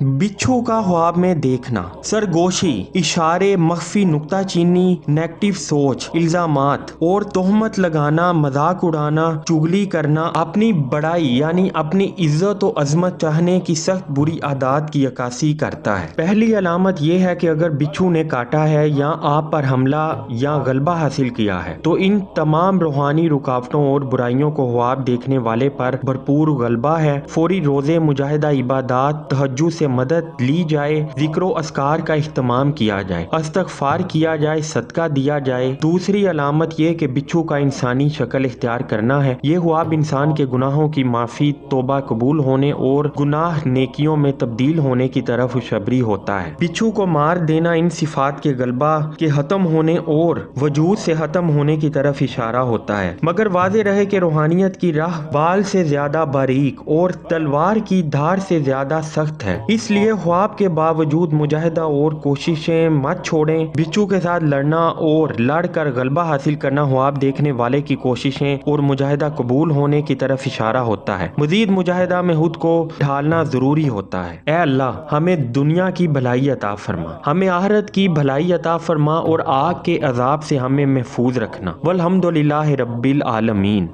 बिच्छू का ख्वाब में देखना, सरगोशी, इशारे, मख्फी नुक्ता चीनी, नेगेटिव सोच, इल्जामात और तोहमत लगाना, मजाक उड़ाना, चुगली करना, अपनी बड़ाई यानी अपनी इज्जत और अजमत चाहने की सख्त बुरी आदत की अक्कासी करता है। पहली अलामत यह है कि अगर बिच्छू ने काटा है या आप पर हमला या गलबा हासिल किया है तो इन तमाम रूहानी रुकावटों और बुराइयों को ख्वाब देखने वाले पर भरपूर गलबा है। फौरी रोजे, मुजाहिदा, इबादत, तहज्जुद से मदद ली जाए, जिक्र अस्कार का इख्तिमाम किया जाए, इस्तगफार किया जाए, सदका दिया जाए। दूसरी अलामत यह कि बिच्छू का इंसानी शक्ल इख्तियार करना है। ये ख्वाब इंसान के गुनाहों की माफ़ी, तौबा कबूल होने और गुनाह नेकियों में तब्दील होने की तरफ खुशखबरी होता है। बिच्छू को मार देना इन सिफात के गलबा के खत्म होने और वजूद से खत्म होने की तरफ इशारा होता है। मगर वाज़ेह रहे कि रूहानियत की राह बाल से ज्यादा बारीक और तलवार की धार से ज्यादा सख्त है, इसलिए ख्वाब के बावजूद मुजाहिदा और कोशिशें मत छोड़ें। बिच्छू के साथ लड़ना और लड़कर गलबा हासिल करना ख्वाब देखने वाले की कोशिशें और मुजाहिदा कबूल होने की तरफ इशारा होता है। मजीद मुजाहिदा में खुद को ढालना जरूरी होता है। ऐ अल्लाह, हमें दुनिया की भलाई अता फरमा, हमें आखिरत की भलाई अता फरमा और आग के अजाब से हमें महफूज रखना। वल्हम्दुलिल्लाहि रब्बिल आलमीन।